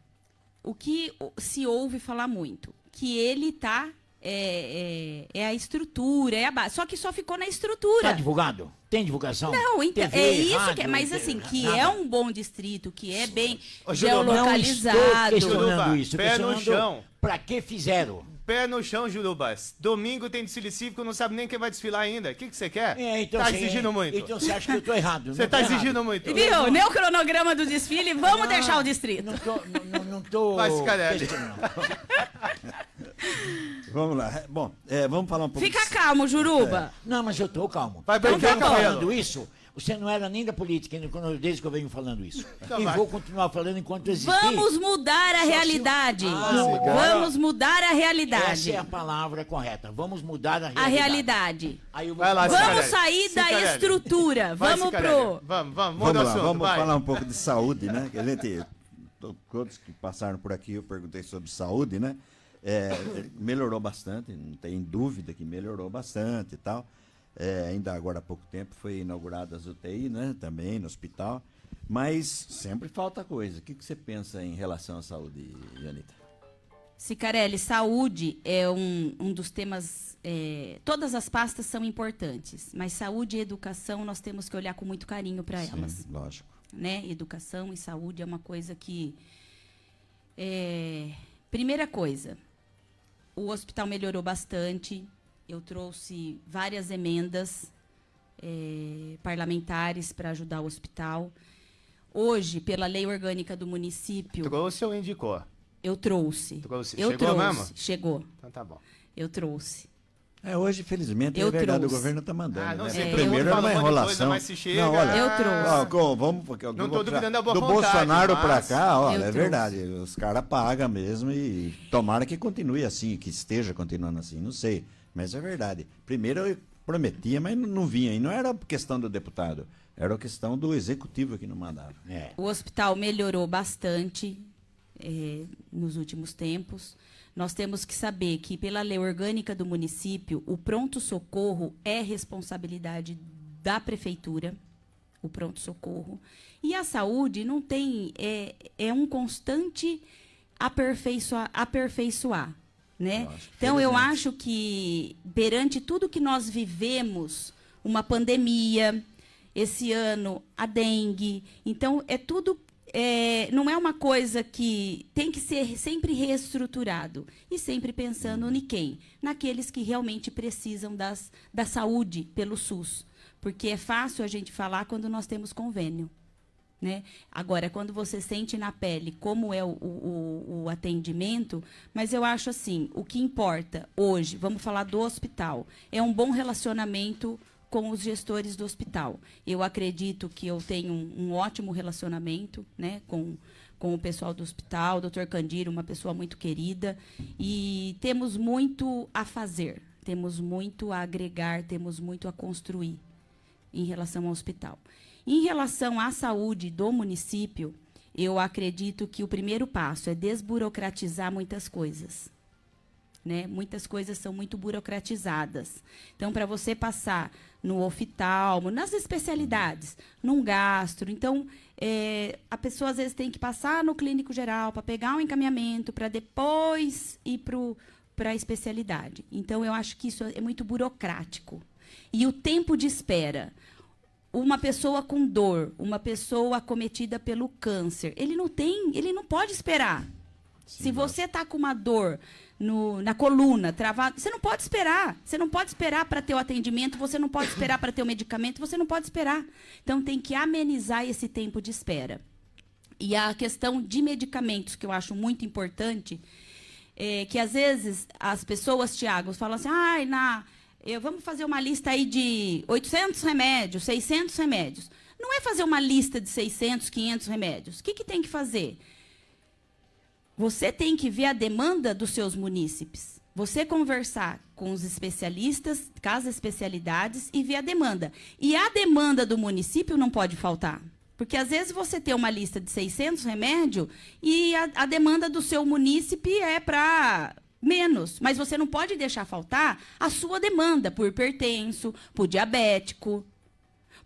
o que se ouve falar muito, que ele tá é a estrutura, é a base. Só que só ficou na estrutura. Está divulgado? Tem divulgação? Não, então, TV, é isso rádio, que é. Mas assim, que nada. é um bom distrito, que é bem Juruba, geolocalizado. Não estou questionando Juruba, isso. pé no chão. Para que fizeram? Pé no chão, Jurubas. Domingo tem desfile cívico, não sabe nem quem vai desfilar ainda. O que você quer? Então, tá exigindo muito. Então você acha que eu estou errado? Você tá exigindo muito. Viu? Nem o cronograma do desfile, vamos deixar o distrito. Não tô Vai se calhar. Vamos lá. Bom, vamos falar um pouco... Fica calmo, Juruba. Não, mas eu estou calmo. Vai eu brincar, venho cabelo. falando isso. Você não era nem da política desde que eu venho falando isso. Então e vai. vou continuar falando enquanto existir. Vamos mudar a realidade. Vamos mudar a realidade. Essa é a palavra correta. Vamos mudar a realidade. A realidade. Aí eu vou... Vai lá, Vamos Cicarelli. sair da Cicarelli. estrutura. Vai, Vamos Cicarelli. pro. Vamos, muda Vamos o lá, assunto, vamos vai. falar um pouco de saúde, né? Que a gente, todos que passaram por aqui, eu perguntei sobre saúde, né? Melhorou bastante, não tem dúvida que melhorou bastante e tal. Ainda agora há pouco tempo foi inaugurada as UTI, né? Também no hospital. Mas sempre falta coisa. O que você pensa em relação à saúde, Janita? Cicarelli, saúde é um dos temas. Todas as pastas são importantes, mas saúde e educação nós temos que olhar com muito carinho para elas. Lógico. Né? Educação e saúde é uma coisa que. Primeira coisa, o hospital melhorou bastante. Eu trouxe várias emendas parlamentares para ajudar o hospital. Hoje, pela lei orgânica do município. Trouxe ou indicou? Eu trouxe. Chegou mesmo? Chegou. Então tá bom. Eu trouxe. Hoje, felizmente, é verdade, o governo está mandando. Não né? sei, Primeiro era uma enrolação. Mas se chega, não, olha, eu trouxe. Não estou duvidando da boa do vontade, Bolsonaro mas... para cá, olha, Eu é trouxe. verdade. Os caras pagam mesmo e tomara que continue assim, que esteja continuando assim, não sei. Mas é verdade. Primeiro eu prometia, mas não vinha. E não era questão do deputado, era questão do executivo que não mandava. O hospital melhorou bastante nos últimos tempos. Nós temos que saber que, pela lei orgânica do município, o pronto-socorro é responsabilidade da prefeitura, o pronto-socorro. E a saúde não tem... É um constante aperfeiçoar, né? Então, eu acho que, perante tudo que nós vivemos, uma pandemia, esse ano, a dengue, então, não é uma coisa que tem que ser sempre reestruturado e sempre pensando em quem? Naqueles que realmente precisam da saúde pelo SUS. Porque é fácil a gente falar quando nós temos convênio. Né? Agora, quando você sente na pele como é o atendimento, mas eu acho assim, o que importa hoje, vamos falar do hospital, é um bom relacionamento com os gestores do hospital. Eu acredito que eu tenho um ótimo relacionamento, né, com o pessoal do hospital, o Dr. Candiro, uma pessoa muito querida, e temos muito a fazer, temos muito a agregar, temos muito a construir em relação ao hospital. Em relação à saúde do município, eu acredito que o primeiro passo é desburocratizar muitas coisas. Né? Muitas coisas são muito burocratizadas. Então, para você passar no oftalmo, nas especialidades, num gastro, então, a pessoa às vezes tem que passar no clínico geral para pegar um encaminhamento, para depois ir para a especialidade. Então, eu acho que isso é muito burocrático. E o tempo de espera. Uma pessoa com dor, uma pessoa acometida pelo câncer, ele não pode esperar. Sim, se você está com uma dor na coluna, travado, você não pode esperar. Você não pode esperar para ter o atendimento, você não pode esperar para ter o medicamento, você não pode esperar. Então, tem que amenizar esse tempo de espera. E a questão de medicamentos, que eu acho muito importante, que às vezes as pessoas, Tiago, falam assim, vamos fazer uma lista aí de 800 remédios, 600 remédios. Não é fazer uma lista de 600, 500 remédios. O que tem que fazer? Você tem que ver a demanda dos seus munícipes. Você conversar com os especialistas, com as especialidades e ver a demanda. E a demanda do município não pode faltar. Porque, às vezes, você tem uma lista de 600 remédios e a demanda do seu munícipe é para menos. Mas você não pode deixar faltar a sua demanda por hipertenso, por diabético,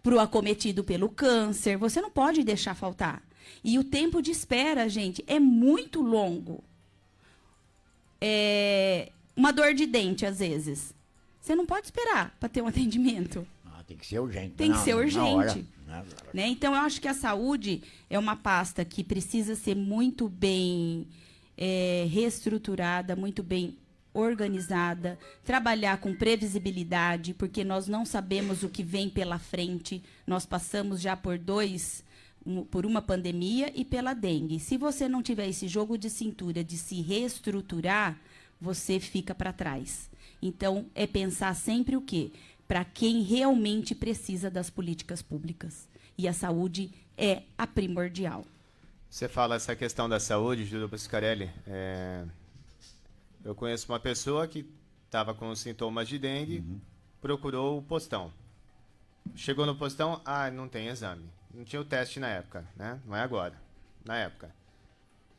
para o acometido pelo câncer. Você não pode deixar faltar. E o tempo de espera, gente, é muito longo. Uma dor de dente, às vezes. Você não pode esperar para ter um atendimento. Tem que ser urgente. Tem que ser urgente. Na hora. Né? Então, eu acho que a saúde é uma pasta que precisa ser muito bem reestruturada, muito bem organizada, trabalhar com previsibilidade, porque nós não sabemos o que vem pela frente. Nós passamos já por uma pandemia e pela dengue. Se você não tiver esse jogo de cintura de se reestruturar, você fica para trás. Então, é pensar sempre o quê? Para quem realmente precisa das políticas públicas. E a saúde é a primordial. Você fala essa questão da saúde, Júlio Buscarelli. Eu conheço uma pessoa que estava com sintomas de dengue, procurou o postão. Chegou no postão, não tem exame. Não tinha o teste na época, né? Não é agora, na época.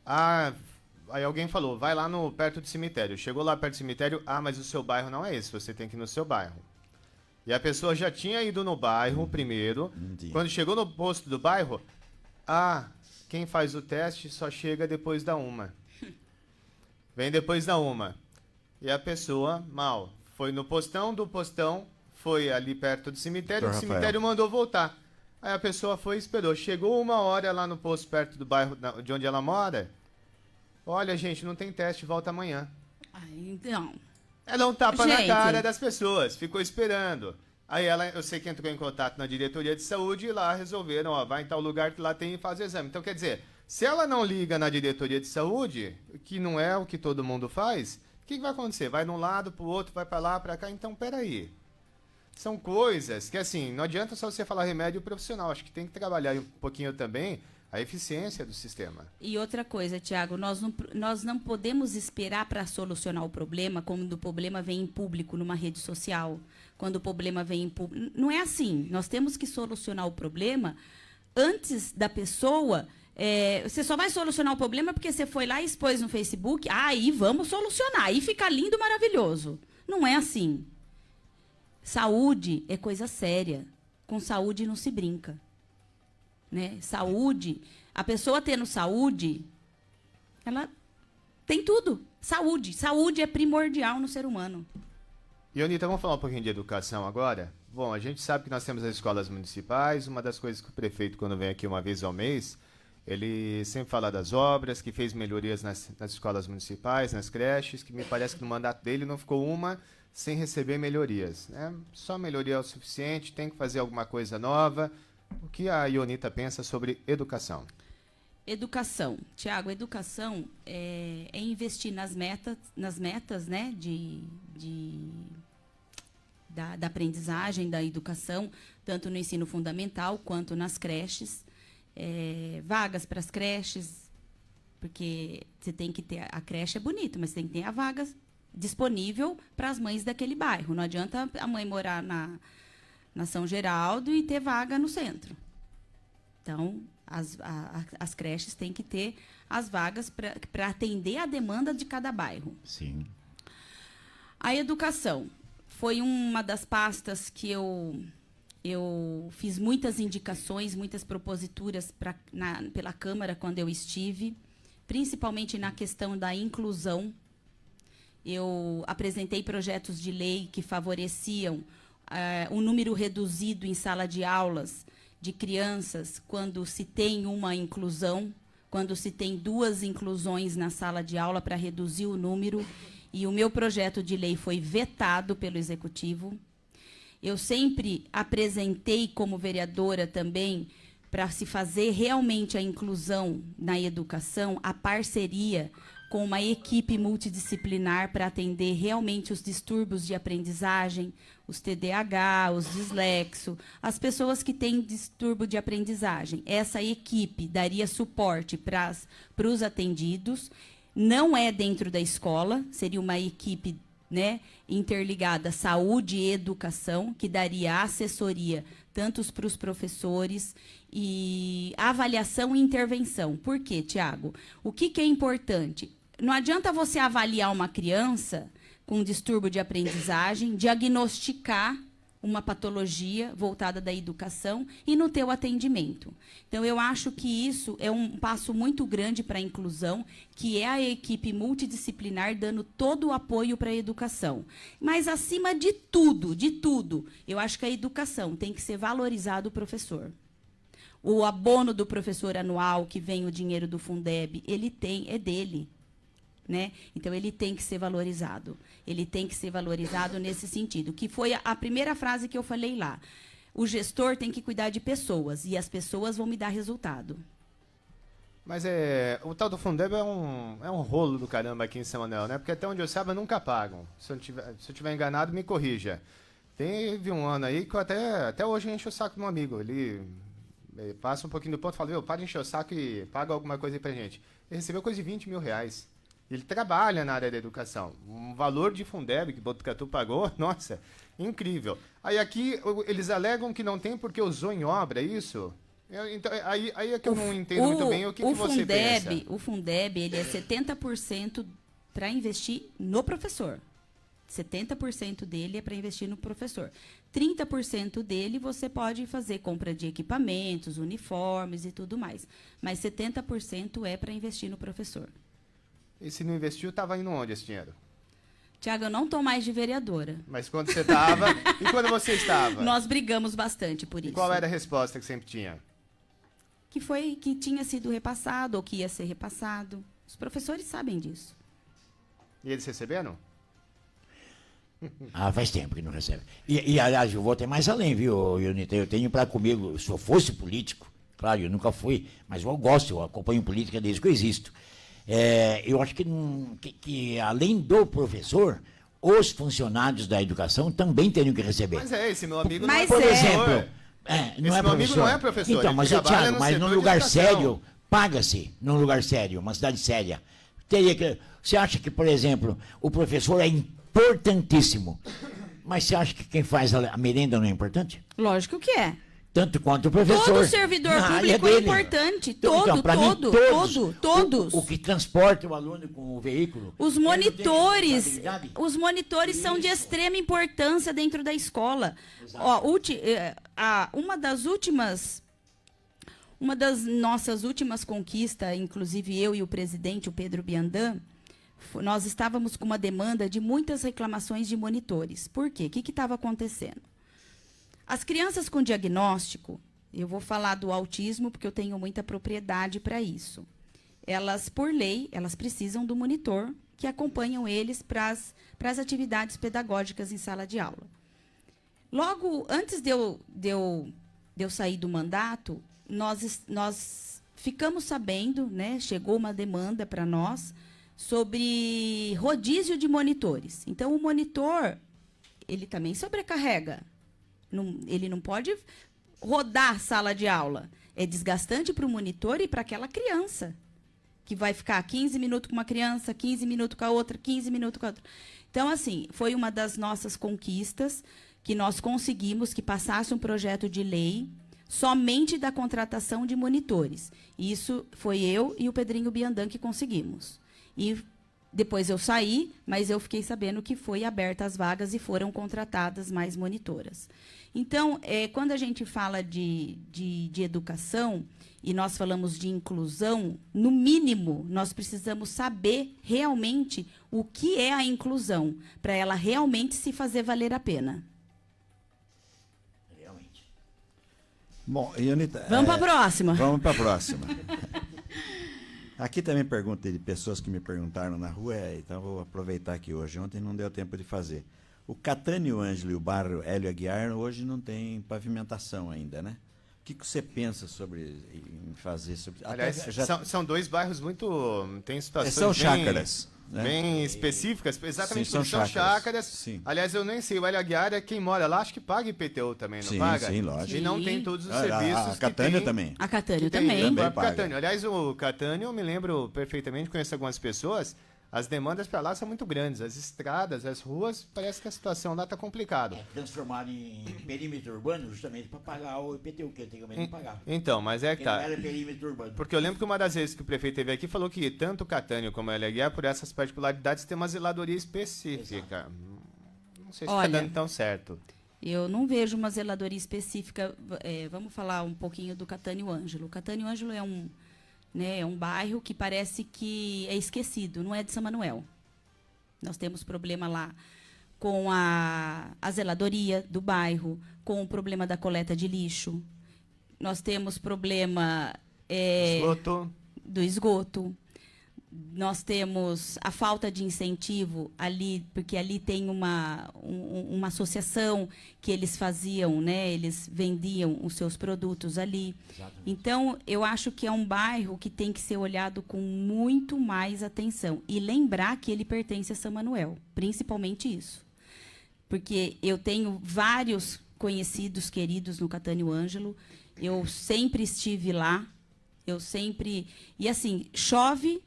Aí alguém falou, vai lá perto do cemitério. Chegou lá perto do cemitério, mas o seu bairro não é esse, você tem que ir no seu bairro. E a pessoa já tinha ido no bairro primeiro. Quando chegou no posto do bairro, quem faz o teste só chega depois da 1. vem depois da 1. E a pessoa, mal, foi no postão, do postão, foi ali perto do cemitério, Doutor o cemitério mandou voltar. Aí a pessoa foi e esperou. Chegou 1 hora lá no posto perto do bairro de onde ela mora. Olha, gente, não tem teste, volta amanhã. Então... Ela um tapa na Gente. cara das pessoas, ficou esperando. Aí ela, eu sei que entrou em contato na diretoria de saúde e lá resolveram, ó, vai em tal lugar que lá tem e faz o exame. Então, quer dizer, se ela não liga na diretoria de saúde, que não é o que todo mundo faz, o que vai acontecer? Vai de um lado pro outro, vai para lá, para cá. Então, peraí. São coisas que, assim, não adianta só você falar remédio profissional. Acho que tem que trabalhar um pouquinho também a eficiência do sistema. E outra coisa, Tiago, nós não podemos esperar para solucionar o problema quando o problema vem em público, numa rede social. Quando o problema vem em público. Não é assim. Nós temos que solucionar o problema antes da pessoa. Você só vai solucionar o problema porque você foi lá e expôs no Facebook. Aí vamos solucionar. Aí fica lindo, maravilhoso. Não é assim. Saúde é coisa séria. Com saúde não se brinca. Né? Saúde, a pessoa tendo saúde, ela tem tudo. Saúde é primordial no ser humano. E, Ionita, vamos falar um pouquinho de educação agora? Bom, a gente sabe que nós temos as escolas municipais. Uma das coisas que o prefeito, quando vem aqui uma vez ao mês, ele sempre fala das obras, que fez melhorias nas escolas municipais, nas creches, que me parece que no mandato dele não ficou uma sem receber melhorias. Né? Só melhoria é o suficiente, tem que fazer alguma coisa nova. O que a Ionita pensa sobre educação? Educação. Tiago, educação é investir nas metas, né, da aprendizagem, da educação, tanto no ensino fundamental quanto nas creches. Vagas para as creches, porque você tem que ter... A creche é bonita, mas você tem que ter a vaga disponível para as mães daquele bairro. Não adianta a mãe morar na São Geraldo e ter vaga no centro. Então, as creches têm que ter as vagas para atender a demanda de cada bairro. Sim. A educação foi uma das pastas que eu fiz muitas indicações, muitas proposituras pela Câmara quando eu estive, principalmente na questão da inclusão. Eu apresentei projetos de lei que favoreciam um número reduzido em sala de aulas de crianças quando se tem uma inclusão, quando se tem 2 inclusões na sala de aula para reduzir o número. E o meu projeto de lei foi vetado pelo Executivo. Eu sempre apresentei como vereadora também, para se fazer realmente a inclusão na educação, a parceria com uma equipe multidisciplinar para atender realmente os distúrbios de aprendizagem, os TDAH, os dislexos, as pessoas que têm distúrbio de aprendizagem. Essa equipe daria suporte para os atendidos. Não é dentro da escola, seria uma equipe, né, interligada saúde e educação, que daria assessoria tanto para os professores e avaliação e intervenção. Por quê, Tiago? O que é importante? Não adianta você avaliar uma criança com distúrbio de aprendizagem, diagnosticar uma patologia voltada da educação e no teu atendimento. Então, eu acho que isso é um passo muito grande para a inclusão, que é a equipe multidisciplinar dando todo o apoio para a educação. Mas, acima de tudo, eu acho que a educação tem que ser valorizado o professor. O abono do professor anual, que vem o dinheiro do Fundeb, é dele. Né? Então, ele tem que ser valorizado. Ele tem que ser valorizado nesse sentido, que foi a primeira frase que eu falei lá. O gestor tem que cuidar de pessoas, e as pessoas vão me dar resultado. Mas o tal do Fundeb é um rolo do caramba aqui em São Manuel, né? Porque até onde eu saiba, nunca pagam. Se eu tiver enganado, me corrija. Teve um ano aí que eu até hoje encho o saco de um amigo. Ele passa um pouquinho do ponto e fala, para de encher o saco e paga alguma coisa aí pra gente. Ele recebeu coisa de 20 mil reais. Ele trabalha na área da educação. Um valor de Fundeb que Botucatu pagou, nossa, incrível. Aí aqui eles alegam que não tem porque usou em obra, é isso? Então, aí é que eu não entendo muito bem o que você pensa. O Fundeb, ele é 70% para investir no professor. 70% dele é para investir no professor. 30% dele você pode fazer compra de equipamentos, uniformes e tudo mais. Mas 70% é para investir no professor. E se não investiu, estava indo onde esse dinheiro? Tiago, eu não estou mais de vereadora. Mas quando você estava e quando você estava? Nós brigamos bastante por isso. E qual era a resposta que sempre tinha? Que tinha sido repassado ou que ia ser repassado. Os professores sabem disso. E eles receberam? Ah, faz tempo que não recebe. Aliás, eu vou até mais além, viu, Ionita? Eu tenho para comigo, se eu fosse político, claro, eu nunca fui, mas eu gosto, eu acompanho política desde que eu existo. Eu acho que além do professor, os funcionários da educação também teriam que receber. Mas esse meu amigo Mas não é Por professor. exemplo, não Esse é meu amigo professor. não é professor, Então, ele mas, trabalha Thiago, no mas setor num de lugar educação. sério, paga-se num lugar sério, uma cidade séria. Você acha que, por exemplo, o professor é importantíssimo, mas você acha que quem faz a merenda não é importante? Lógico que é. Tanto quanto o professor. Todo servidor na área público é dele. importante. Então, pra mim, Todos. O que transporta o aluno com o veículo. Os ele não tem monitores, responsabilidade? Os monitores são de extrema importância dentro da escola. Ó, uma das nossas últimas conquistas, inclusive eu e o presidente, o Pedro Biandan, nós estávamos com uma demanda de muitas reclamações de monitores. Por quê? O que estava acontecendo? As crianças com diagnóstico, eu vou falar do autismo porque eu tenho muita propriedade para isso. Elas, por lei, elas precisam do monitor que acompanham eles para as atividades pedagógicas em sala de aula. Logo, antes de eu sair do mandato, nós ficamos sabendo, né, chegou uma demanda para nós sobre rodízio de monitores. Então, o monitor, ele também sobrecarrega. Ele não pode rodar sala de aula. É desgastante para o monitor e para aquela criança, que vai ficar 15 minutos com uma criança, 15 minutos com a outra, 15 minutos com a outra. Então, assim, foi uma das nossas conquistas que nós conseguimos que passasse um projeto de lei somente da contratação de monitores. Isso foi eu e o Pedrinho Biandan que conseguimos. E depois eu saí, mas eu fiquei sabendo que foi aberta as vagas e foram contratadas mais monitoras. Então, quando a gente fala de educação e nós falamos de inclusão, no mínimo, nós precisamos saber realmente o que é a inclusão, para ela realmente se fazer valer a pena. Realmente. Bom, Ionita... Vamos para a próxima. Vamos para a próxima. Aqui também pergunta de pessoas que me perguntaram na rua, então vou aproveitar aqui hoje. Ontem não deu tempo de fazer. O Catânio Ângelo e o bairro Hélio Aguiar hoje não tem pavimentação ainda, né? O que você pensa em fazer sobre... Aliás, são dois bairros muito... Tem situações são chácaras, né? Bem específicas, exatamente Sim, porque são chácaras. Sim. Aliás, eu nem sei, o Hélio Aguiar é quem mora lá, acho que paga IPTU também, não Sim, paga? sim, lógico. E não Sim. tem todos os A serviços Catânia que tem. também. A Catânio Tem, também. o Também próprio paga. Catânio. Aliás, o Catânio, eu me lembro perfeitamente, conheço algumas pessoas, as demandas para lá são muito grandes. As estradas, as ruas, parece que a situação lá está complicada. Transformado em perímetro urbano justamente para pagar o IPTU, que antigamente não pagava. Então, mas é que Porque não tá. era perímetro urbano. Porque eu lembro que uma das vezes que o prefeito esteve aqui falou que tanto o Catânio como o Hélio Aguiar, por essas particularidades, tem uma zeladoria específica. Não sei se está Olha, dando tão certo. Eu não vejo uma zeladoria específica. Vamos falar um pouquinho do Catânio Ângelo. O Catânio Ângelo é um bairro que parece que é esquecido, não é de São Manuel. Nós temos problema lá com a zeladoria do bairro, com o problema da coleta de lixo. Nós temos problema Esgoto. do esgoto. Nós temos a falta de incentivo ali, porque ali tem uma associação que eles faziam, né? Eles vendiam os seus produtos ali. Exatamente. Então, eu acho que é um bairro que tem que ser olhado com muito mais atenção. E lembrar que ele pertence a São Manuel, principalmente isso. Porque eu tenho vários conhecidos queridos no Catânio Ângelo, eu sempre estive lá, E assim, chove,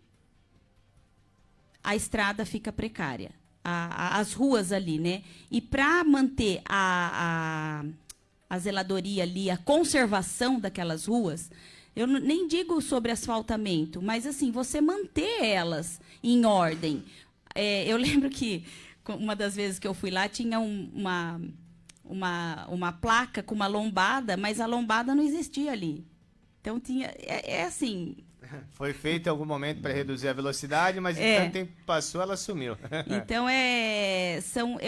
a estrada fica precária. As ruas ali, né? E para manter a zeladoria ali, a conservação daquelas ruas, eu nem digo sobre asfaltamento, mas assim, você manter elas em ordem. Eu lembro que uma das vezes que eu fui lá, tinha uma placa com uma lombada, mas a lombada não existia ali. Então, assim, Foi feito em algum momento para reduzir a velocidade, mas tanto tempo passou, ela sumiu. Então é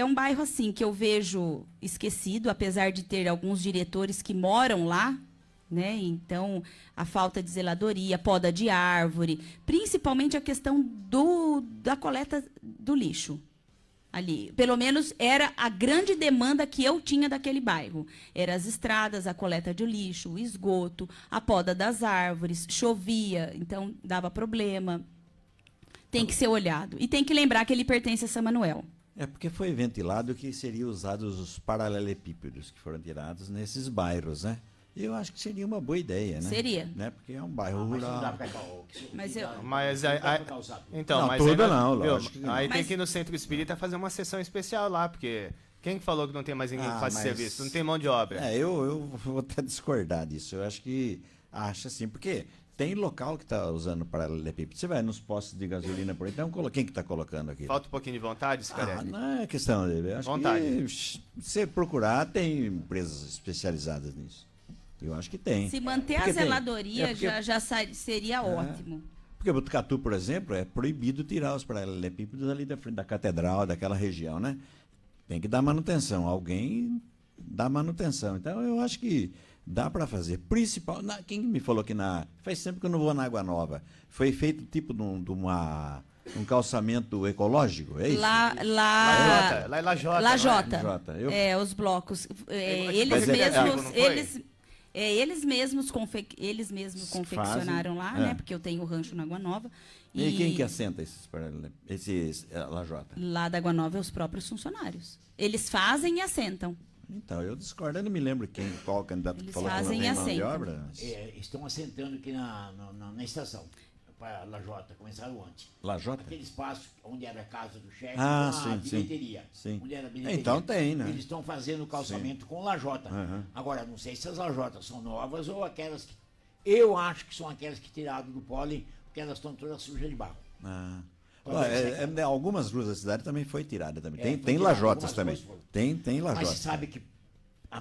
um bairro assim que eu vejo esquecido, apesar de ter alguns diretores que moram lá, né? Então a falta de zeladoria, poda de árvore, principalmente a questão da coleta do lixo. Ali, pelo menos era a grande demanda que eu tinha daquele bairro. Eram as estradas, a coleta de lixo, o esgoto, a poda das árvores, chovia, então dava problema. Tem que ser olhado. E tem que lembrar que ele pertence a São Manuel. É porque foi ventilado que seriam usados os paralelepípedos que foram tirados nesses bairros, né? Eu acho que seria uma boa ideia, né? Seria. Né? Porque é um bairro rural. Então, Não, mas tudo aí, não, viu, lógico que não. aí tem Mas- que ir no Centro Espírita fazer uma sessão especial lá, porque quem falou que não tem mais ninguém que faça mas- serviço? Não tem mão de obra. Eu vou até discordar disso. Eu acho que acha assim, porque tem local que está usando paralelepípedo. Você vai nos postos de gasolina por aí, então quem que está colocando aqui? Falta um pouquinho de vontade, Scarelli? Não é questão dele. Eu acho Vontade. que se você procurar, tem empresas especializadas nisso. Eu acho que tem. Se manter Porque a tem. zeladoria Porque- seria ótimo. Porque Botucatu, por exemplo, é proibido tirar os paralelepípedos ali da frente da catedral, daquela região, né? Tem que dar manutenção. Alguém dá manutenção. Então, eu acho que dá para fazer. Quem me falou que faz tempo que eu não vou na Água Nova. Foi feito tipo de um calçamento ecológico, é isso? Lá Lá em Lajota. Lajota. Lajota. os blocos. Mas Eles mesmos confeccionaram lá, É. né? Porque eu tenho o rancho na Água Nova. E quem que assenta esses lajota? Lá da Água Nova é os próprios funcionários. Eles fazem e assentam. Então, eu discordo. Eu não me lembro qual candidato que Eles falou que não fazem tem e mão de assentam. obra. Estão assentando aqui na estação, para a Lajota, começaram antes. Lajota? Aquele espaço onde era a casa do chefe, Ah, com a sim, sim. bilheteria. Sim. Onde era a bilheteria. Então tem, né? Eles estão fazendo o calçamento com lajota. Aham. Agora, não sei se as lajotas são novas ou aquelas que... Eu acho que são aquelas que tiraram do pólen, porque elas estão todas sujas de barro. Ah. Pode ser. Algumas ruas da cidade também foi tirada também. Tem foi tirado, lajotas algumas também. ruas foram. Tem Mas lajotas. você sabe que,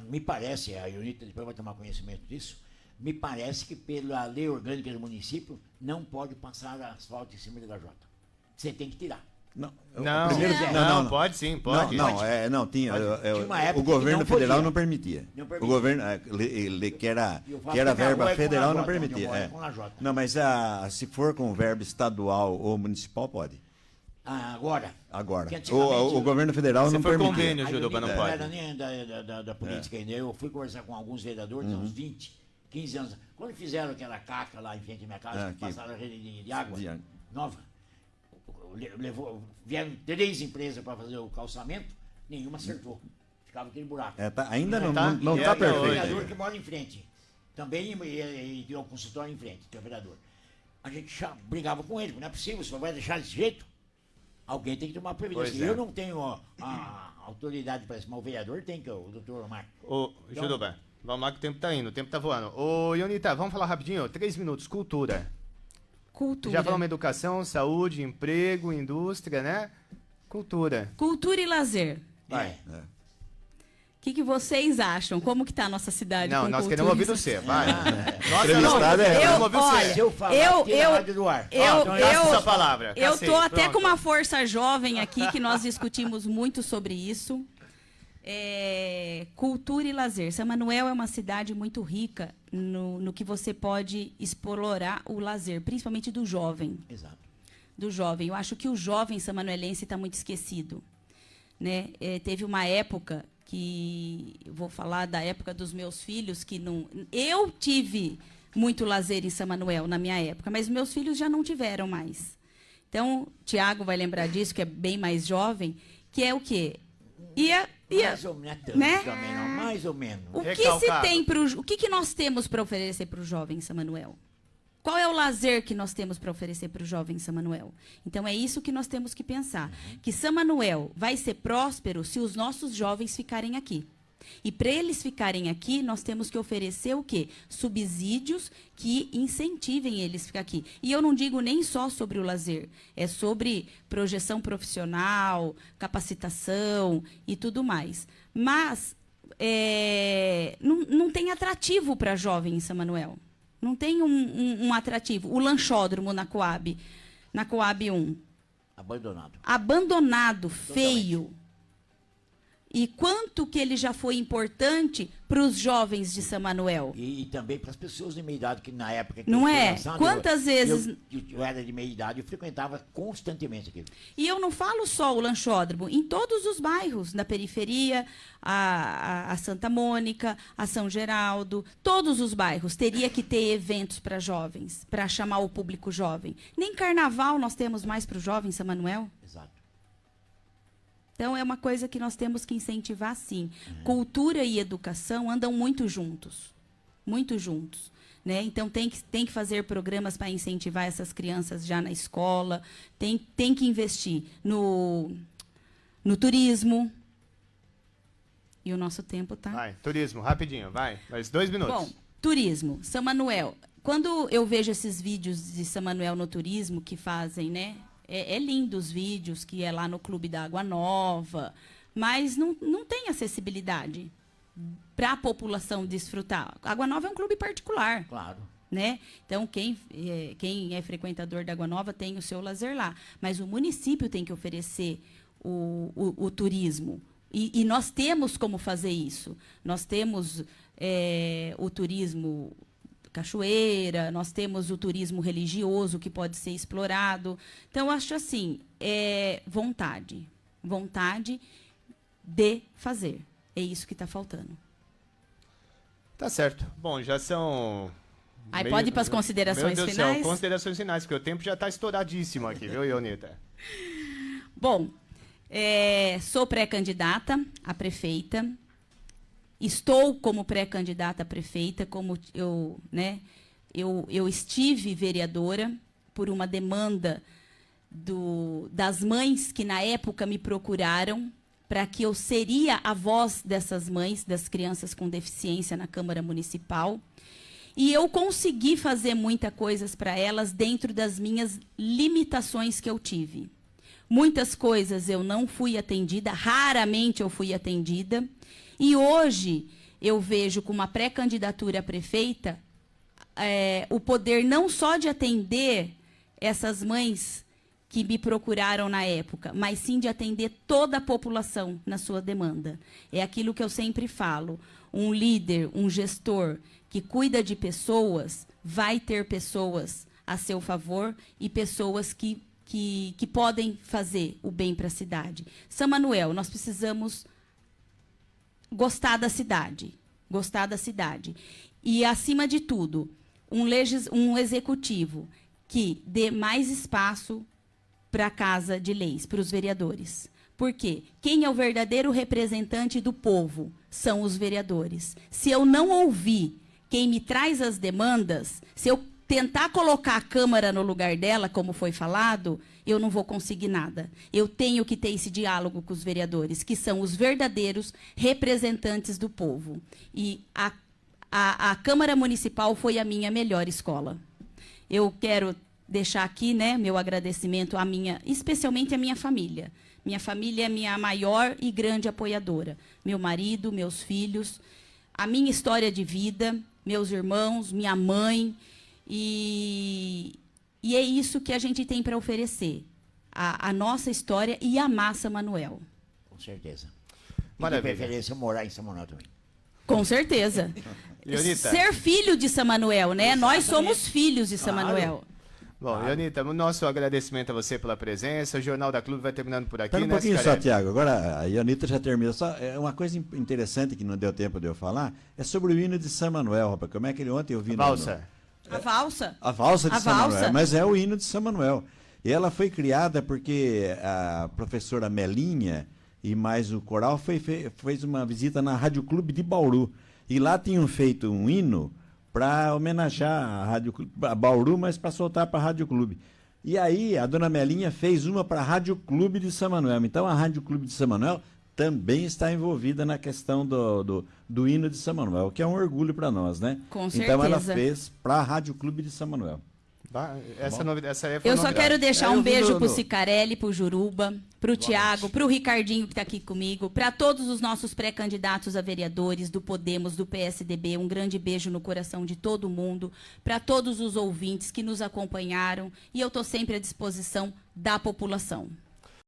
me parece, a Ionita depois vai tomar conhecimento disso, me parece que pela lei orgânica do município não pode passar asfalto em cima de lajota. Você tem que tirar. Não, Não, primeiro- não, pode sim, pode. Tinha. Tinha uma época O que governo não federal podia. não permitia. Não permitia. O governo, que era E eu falo que era que a minha rua verba é com federal, não lajota, onde eu permitia. moro é É. com lajota. Não, mas se for com verba estadual ou municipal, pode. Agora. Agora. que antigamente O governo federal Se não for permitia. convênio, a Juruba, não Ionita pode. era nem da política ainda. Eu fui conversar com alguns vereadores, há uns 20, 15 anos. Quando fizeram aquela caca lá em frente à minha casa, que Aqui. passaram a rede de água De água. nova, vieram 3 empresas para fazer o calçamento, nenhuma acertou. Ficava aquele buraco. Ainda não Tá? está E até O perfeito. hoje. vereador ainda. que mora em frente. Também e tem um consultório em frente, tem o vereador. A gente brigava com ele, não é possível, você vai deixar desse jeito? Alguém tem que tomar providência. Pois é. Eu não tenho a autoridade para isso, mas o vereador tem, que é o doutor Omar. Ô, Juruba, vamos lá que o tempo tá indo, o tempo tá voando. Ô, Ionita, vamos falar rapidinho, 3 minutos, cultura. Cultura. Já falamos educação, saúde, emprego, indústria, né? Cultura. Cultura e lazer. Vai. O que vocês acham? Como que tá a nossa cidade Não, com nós cultura queremos ouvir e você, vai. Nossa, Entrevistado é- queremos ouvir olha, você. Se eu falar, eu- tira a rádio do ar. Então, essa palavra. Eu Cacei, tô até pronto. com uma força jovem aqui, que nós discutimos muito sobre isso. Cultura e lazer. São Manuel é uma cidade muito rica no que você pode explorar o lazer, principalmente do jovem. Exato. Do jovem. Eu acho que o jovem samanuelense está muito esquecido. Né? Teve uma época que, vou falar da época dos meus filhos, que não... Eu tive muito lazer em São Manuel na minha época, mas meus filhos já não tiveram mais. Então, Tiago vai lembrar disso, que é bem mais jovem, que é o quê? Mais ou menos, né? também, não, mais ou menos. O que se Recalcado. tem o que nós temos para oferecer para o jovem em São Manuel? Qual é o lazer que nós temos para oferecer para o jovem em São Manuel? Então é isso que nós temos que pensar. Que São Manuel vai ser próspero se os nossos jovens ficarem aqui. E para eles ficarem aqui, nós temos que oferecer o quê? Subsídios que incentivem eles a ficar aqui. E eu não digo nem só sobre o lazer, é sobre projeção profissional, capacitação e tudo mais. Mas não tem atrativo para jovem em São Manuel. Não tem um atrativo. O lanchódromo na Coab 1. Abandonado. Abandonado, feio. E quanto que ele já foi importante para os jovens de São Manuel? E também para as pessoas de meia idade, que na época que Não eu fui é? lançando, Quantas vezes... Eu era de meia idade, eu frequentava constantemente aquilo. E eu não falo só o lanchódromo, em todos os bairros, na periferia, a Santa Mônica, a São Geraldo, todos os bairros teria que ter eventos para jovens, para chamar o público jovem. Nem carnaval nós temos mais para o jovem em São Manuel. Exato. Então, é uma coisa que nós temos que incentivar, sim. Cultura e educação andam muito juntos. Muito juntos. Né? Então, tem que fazer programas para incentivar essas crianças já na escola. Tem que investir no turismo. E o nosso tempo está... Vai, turismo, rapidinho, vai. Mais 2 minutos. Bom, turismo. São Manuel. Quando eu vejo esses vídeos de São Manuel no turismo que fazem, né? É lindo os vídeos, que é lá no Clube da Água Nova, mas não tem acessibilidade para a população desfrutar. Água Nova é um clube particular. Claro. Né? Então, quem é frequentador da Água Nova tem o seu lazer lá. Mas o município tem que oferecer o turismo. E nós temos como fazer isso. Nós temos o turismo... cachoeira, nós temos o turismo religioso que pode ser explorado. Então, eu acho assim, vontade de fazer. É isso que está faltando. Tá certo. Bom, já são... Aí pode ir para as considerações Meu Deus finais? do céu, considerações finais, porque o tempo já está estouradíssimo aqui, viu, Ionita? Bom, sou pré-candidata a prefeita. Estou como pré-candidata a prefeita, como eu estive vereadora por uma demanda das mães que na época me procuraram para que eu seria a voz dessas mães, das crianças com deficiência na Câmara Municipal. E eu consegui fazer muitas coisas para elas dentro das minhas limitações que eu tive. Muitas coisas eu não fui atendida, raramente eu fui atendida. E hoje eu vejo com uma pré-candidatura a prefeita o poder não só de atender essas mães que me procuraram na época, mas sim de atender toda a população na sua demanda. É aquilo que eu sempre falo. Um líder, um gestor que cuida de pessoas, vai ter pessoas a seu favor e pessoas que podem fazer o bem para a cidade. São Manuel, nós precisamos... gostar da cidade. E, acima de tudo, um executivo que dê mais espaço para a Casa de Leis, para os vereadores. Por quê? Quem é o verdadeiro representante do povo? São os vereadores. Se eu não ouvir quem me traz as demandas, se eu tentar colocar a Câmara no lugar dela, como foi falado, eu não vou conseguir nada. Eu tenho que ter esse diálogo com os vereadores, que são os verdadeiros representantes do povo. E a Câmara Municipal foi a minha melhor escola. Eu quero deixar aqui, né, meu agradecimento especialmente à minha família. Minha família é minha maior e grande apoiadora. Meu marido, meus filhos, a minha história de vida, meus irmãos, minha mãe. E é isso que a gente tem para oferecer. A nossa história e amar São Manuel. Com certeza. Maravilha. De preferência, morar em São Manuel também. Com certeza. Ionita. Ser filho de São Manuel, né? Nós somos filhos de São Manuel. Bom, Ionita, o nosso agradecimento a você pela presença. O Jornal da Clube vai terminando por aqui, Espera um né, pouquinho só, Scarelli? Tiago. Agora a Ionita já terminou. Só, uma coisa interessante que não deu tempo de eu falar é sobre o hino de São Manuel, rapaz. Como é que ele ontem eu vi Valsa. A valsa. A valsa de A São valsa. Manuel, mas é o hino de São Manuel. E ela foi criada porque a professora Melinha e mais o coral fez uma visita na Rádio Clube de Bauru. E lá tinham feito um hino para homenagear a Bauru, mas para soltar para a Rádio Clube. E aí a dona Melinha fez uma para a Rádio Clube de São Manuel. Então a Rádio Clube de São Manuel também está envolvida na questão do hino de São Manuel, que é um orgulho para nós, né? Com Então ela certeza. fez para a Rádio Clube de São Manuel. Essa aí foi Eu só quero deixar um beijo pro Cicarelli, pro Juruba, pro Tiago, pro Ricardinho que está aqui comigo, para todos os nossos pré-candidatos a vereadores do Podemos, do PSDB, um grande beijo no coração de todo mundo, para todos os ouvintes que nos acompanharam, e eu estou sempre à disposição da população.